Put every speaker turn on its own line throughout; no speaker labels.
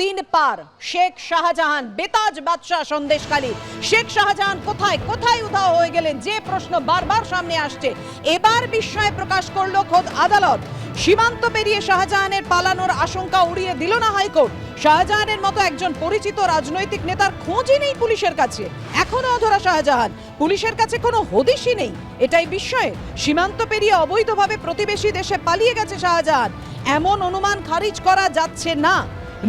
দিন পার, শেখ শাহজাহান বেতাজ বাদশাহ সন্দেশখালী। শেখ শাহজাহান কোথায় কোথায় উধাও হয়ে গেলেন, যে প্রশ্ন বারবার সামনে আসছে। এবার বিস্ময় প্রকাশ করলো খোদ আদালত। সীমান্ত পেরিয়ে শাহজাহানের পালানোর আশঙ্কা উড়িয়ে দিল না হাইকোর্ট। শাহজাহানের মতো একজন পরিচিত রাজনৈতিক নেতার খোঁজই নেই পুলিশের কাছে। এখনো অধরা শাহজাহান, পুলিশের কাছে কোনো হদিশই নেই। এটাই বিস্ময়ের। সীমান্ত পেরিয়ে অবৈধভাবে প্রতিবেশী দেশে পালিয়ে গেছে শাহজাহান, এমন অনুমান খারিজ করা যাচ্ছে না।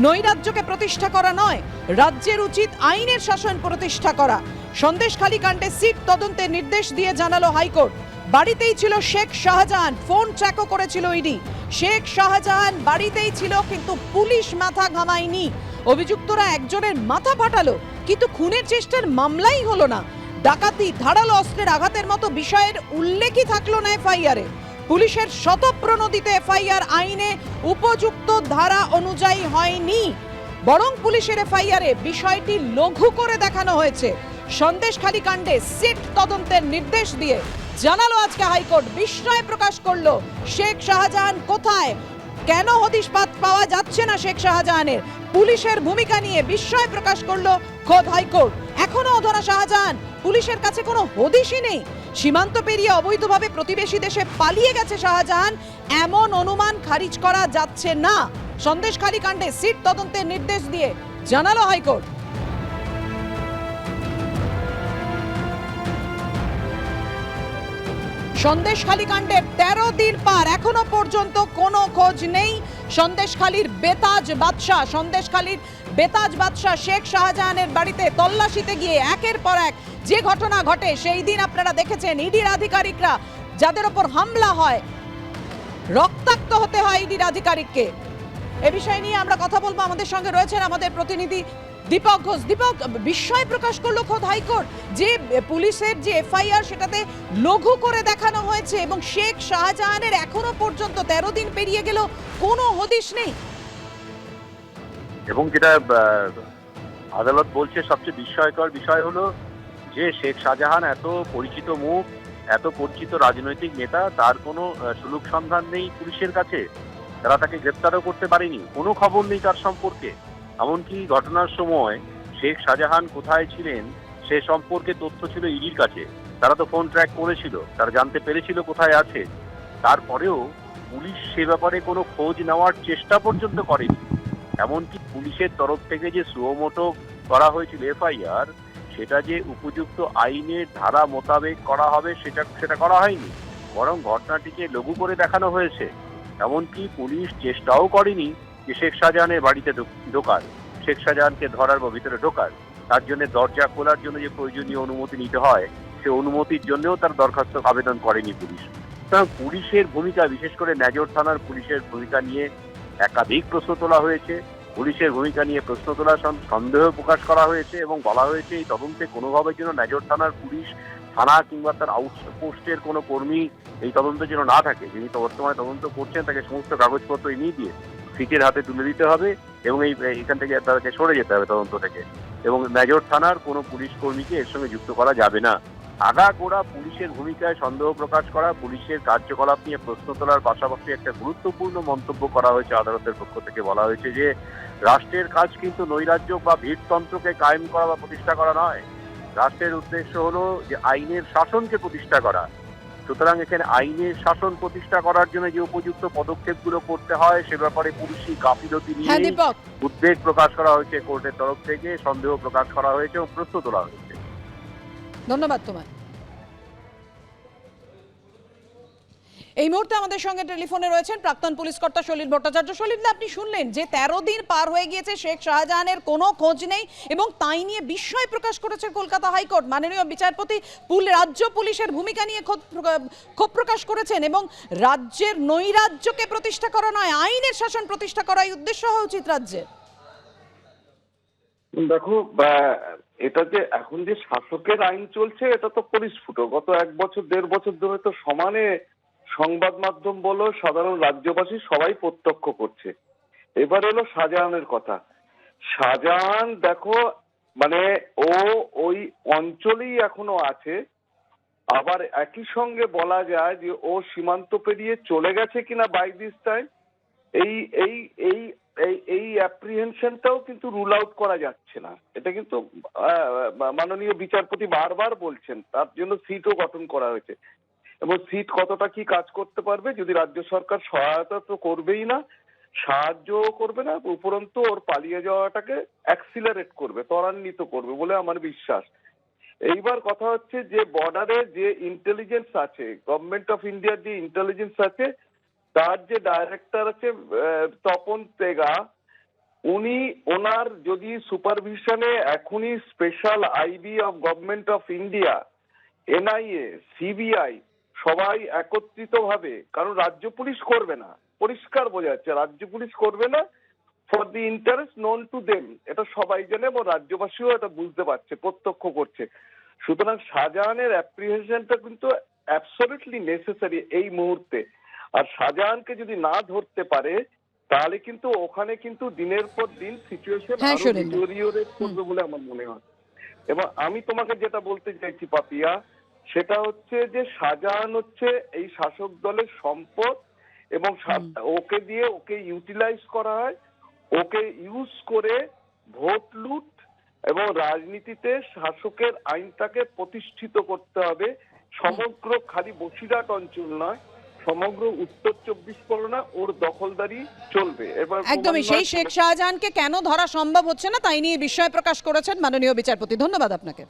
নৈরাজ্যকে প্রতিষ্ঠা করা নয়, রাজ্যের উচিত আইনের শাসন প্রতিষ্ঠা করা। সন্দেশখালী কাণ্ডে সিট তদন্তের নির্দেশ দিয়ে জানালো হাইকোর্ট। বাড়িতেই ছিল শেখ শাহজাহান, ফোন ট্র্যাকও করেছিল ইডি। শেখ শাহজাহান বাড়িতেই ছিল, কিন্তু পুলিশ মাথা ঘামায়নি। অভিযুক্তরা একজনের মাথা ফাটালো, কিন্তু খুনের চেষ্টার মামলাই হলো না। ডাকাতি, ধারালো অস্ত্রের আঘাতের মতো বিষয়ের উল্লেখই থাকলো না এফআইআরে। পুলিশের শতপ্রণোদিত এফআইআর আইনে উপযুক্ত ধারা অনুযায়ী হয়নি, বরং পুলিশের এফআইআরে বিষয়টি লঘু করে দেখানো হয়েছে। সন্দেশখালী কাণ্ডে সিট তদন্তের নির্দেশ দিয়ে জানালো আজকে হাইকোর্ট। বিস্ময় প্রকাশ করলো শেখ শাহজাহান কোথায়, কেন হদিশ পাওয়া যাচ্ছে না শেখ শাহজাহানের। পুলিশের ভূমিকা নিয়ে বিস্ময় প্রকাশ করলো খোদ হাইকোর্ট। এখনো অধরা শাহজাহান, পুলিশের কাছে কোনো হদিশই নেই। সীমান্ত পেরিয়ে অবৈধভাবে প্রতিবেশী দেশে পালিয়ে গেছে শাহজাহান, এমন অনুমান খারিজ করা যাচ্ছে না। সন্দেশখালী কাণ্ডে সিট তদন্তের নির্দেশ দিয়ে জানালো হাইকোর্ট। সন্দেশখালী কাণ্ডের 13 দিন পার, এখনো পর্যন্ত কোনো খোঁজ নেই সন্দেশখালীর বেতাজ বাদশাহ। সন্দেশখালীর বেতাজ বাদশাহ শেখ শাহজাহানের বাড়িতে তল্লাশিতে গিয়ে একের পর এক যে ঘটনা ঘটে, সেই দিন আপনারা দেখেছেন ইডির আধিকারিকরা যাদের ওপর হামলা হয়, রক্তাক্ত হতে হয় ইডির আধিকারিককে। এ বিষয় নিয়ে আমরা কথা বলবো। আমাদের সঙ্গে রয়েছেন আমাদের প্রতিনিধি দীপক ঘোষ। দীপক, বিস্ময় প্রকাশ করলো খোদ হাইকোর্ট যে পুলিশের যে এফআইআর সেটাতে লঘু করে দেখানো হয়েছে, এবং শেখ শাহজাহানের এখনো পর্যন্ত 13 দিন পেরিয়ে গেল কোনো হদিশ নেই।
এবং যেটা আদালত বলছে সবচেয়ে বিস্ময়কর বিষয় হলো যে শেখ শাহজাহান এত পরিচিত মুখ, এত পরিচিত রাজনৈতিক নেতা, তার কোনো সুলুক সন্ধান নেই পুলিশের কাছে। তারা তাকে গ্রেপ্তারও করতে পারেনি, কোনো খবর নেই তার সম্পর্কে। এমনকি ঘটনার সময় শেখ শাহজাহান কোথায় ছিলেন সে সম্পর্কে তথ্য ছিল ইডির কাছে। তারা তো ফোন ট্র্যাক করেছিল, তারা জানতে পেরেছিল কোথায় আছে। তারপরেও পুলিশ সে ব্যাপারে কোনো খোঁজ নেওয়ার চেষ্টা পর্যন্ত করেনি। এমনকি পুলিশের তরফ থেকে যে সুমোটো করা হয়েছিল এফআইআর, সেটা যে উপযুক্ত আইনের ধারা মোতাবেক করা হবে সেটা করা হয়নি, বরং ঘটনাটিকে লঘু করে দেখানো হয়েছে। এমনকি পুলিশ চেষ্টাও করেনি যে শেখ শাহজাহানের বাড়িতে ঢোকার, শেখ শাহজাহানকে ধরার বা ভিতরে ঢোকার। তার জন্য দরজা খোলার জন্য যে প্রয়োজনীয় অনুমতি নিতে হয়, সে অনুমতির জন্যও তার দরখাস্ত আবেদন করেনি পুলিশ। সুতরাং পুলিশের ভূমিকা, বিশেষ করে নেজর থানার পুলিশের ভূমিকা নিয়ে একাধিক প্রশ্ন তোলা হয়েছে। পুলিশের ভূমিকা নিয়ে প্রশ্ন তোলা, সন্দেহ প্রকাশ করা হয়েছে এবং বলা হয়েছে এই তদন্তে কোনোভাবে যেন নেজর থানার পুলিশ, থানা কিংবা তার আউটপোস্টের কোনো কর্মী এই তদন্তে যেন না থাকে। যিনি বর্তমানে তদন্ত করছেন তাকে সমস্ত কাগজপত্র এনে দিয়ে সিটের হাতে তুলে দিতে হবে এবং এখান থেকে তাদেরকে সরে যেতে হবে তদন্ত থেকে, এবং নেজর থানার কোনো পুলিশ কর্মীকে এর সঙ্গে যুক্ত করা যাবে না। আগাগোড়া পুলিশের ভূমিকায় সন্দেহ প্রকাশ করা, পুলিশের কার্যকলাপ নিয়ে প্রশ্ন তোলার পাশাপাশি একটা গুরুত্বপূর্ণ মন্তব্য করা হয়েছে আদালতের পক্ষ থেকে। বলা হয়েছে যে রাষ্ট্রের কাজ কিন্তু নৈরাজ্য বা ভিড়তন্ত্রকে কায়েম করা বা প্রতিষ্ঠা করা নয়। রাষ্ট্রের উদ্দেশ্য হলো যে আইনের শাসনকে প্রতিষ্ঠা করা। সুতরাং এখানে আইনের শাসন প্রতিষ্ঠা করার জন্য যে উপযুক্ত পদক্ষেপগুলো করতে হয় সে ব্যাপারে পুলিশি গাফিলতি নিয়ে উদ্বেগ প্রকাশ করা হয়েছে কোর্টের তরফ থেকে, সন্দেহ প্রকাশ করা হয়েছে এবং প্রশ্ন তোলা হয়েছে।
ধন্যবাদ তোমায়। এই মুহূর্তে আমাদের সঙ্গে টেলিফোনে রয়েছেন প্রাক্তন পুলিশ কর্তা সলিল ভট্টাচার্য। সলিল, আপনি শুনলেন যে 13 দিন পার হয়ে গিয়েছে, শেখ শাহজাহানের কোনো খোঁজ নেই, এবং তাই নিয়ে বিস্ময় প্রকাশ করেছে কলকাতা হাইকোর্ট। মাননীয় বিচারপতি রাজ্য পুলিশের ভূমিকা নিয়ে ক্ষোভ প্রকাশ করেছেন, এবং রাজ্যের নৈরাজ্যকে প্রতিষ্ঠা করা নয়, আইনের শাসন প্রতিষ্ঠা করাই উদ্দেশ্য হওয়া উচিত রাজ্যের।
দেখো, এটা যে এখন যে শাসকের আইন চলছে এটা তো পরিস্ফুট। গত 1 বছর 1.5 বছর ধরে তো সমানে সংবাদ মাধ্যম বলো, সাধারণ রাজ্যবাসী সবাই প্রত্যক্ষ করছে। এবার এলো শাহজাহানের কথা। শাহজাহান দেখো, মানে ও ওই অঞ্চলেই এখনো আছে। আবার একই সঙ্গে বলা যায় যে ও সীমান্ত পেরিয়ে চলে গেছে কিনা বাই দিস টাইম এই এই এই এই এই অ্যাপ্রিহেনশনটাও কিন্তু রুল আউট করা যাচ্ছে না। এটা কিন্তু মাননীয় বিচারপতি বারবার বলছেন, তার জন্য সিটও গঠন করা হয়েছে। এবং সিট কতটা কি কাজ করতে পারবে, যদি রাজ্য সরকার সহায়তা তো করবেই না, সাহায্যও করবে না, উপরন্তু ওর পালিয়ে যাওয়াটাকে অ্যাক্সিলারেট করবে, ত্বরান্বিত করবে বলে আমার বিশ্বাস। এইবার কথা হচ্ছে যে বর্ডারে যে ইন্টেলিজেন্স আছে, গভর্নমেন্ট অফ ইন্ডিয়ার যে ইন্টেলিজেন্স আছে, তার যে ডাইরেক্টর আছে তপন তেগা, ওনার যদি সুপারভিশনে এখনই special IB of Government of India, NIA, CBI সবাই একত্রিত ভাবে, কারণ রাজ্য পুলিশ করবে না, পরিষ্কার বোঝা যাচ্ছে রাজ্য পুলিশ করবে না, for the interest known to them, এটা সবাই জানে এবং রাজ্যবাসীও এটা বুঝতে পারছে, প্রত্যক্ষ করছে। সুতরাং শাহজাহানের অ্যাপ্রিহেনশনটা কিন্তু অ্যাবসলিউটলি নেসেসারি এই মুহূর্তে। আর শাহজাহানকে যদি না ধরতে পারে তাহলে কিন্তু ওখানে কিন্তু দিনের পর দিন সিচুয়েশন
হ্যাঁ,
আরো
সুরেন্দ্র।
ডিটোরিওরেট করবে বলে আমার মনে হয়। এবং আমি তোমাকে যেটা বলতে চাইছি পাপিয়া, সেটা হচ্ছে যে শাহজাহান হচ্ছে এই শাসক দলের সম্পদ এবং ওকে ইউটিলাইজ করা হয়, ওকে ইউজ করে ভোট লুট এবং রাজনীতিতে শাসকের আইনটাকে প্রতিষ্ঠিত করতে হবে। সমগ্র খালি বসিরহাট অঞ্চল নয়, সমগ্র উত্তর 24 পরগনা ওর দখলদারি চলবে। এবার
একদমই সেই শেখ শাহজাহানকে কেন ধরা সম্ভব হচ্ছে না তাই নিয়ে বিস্ময় প্রকাশ করেছেন মাননীয় বিচারপতি। ধন্যবাদ আপনাকে।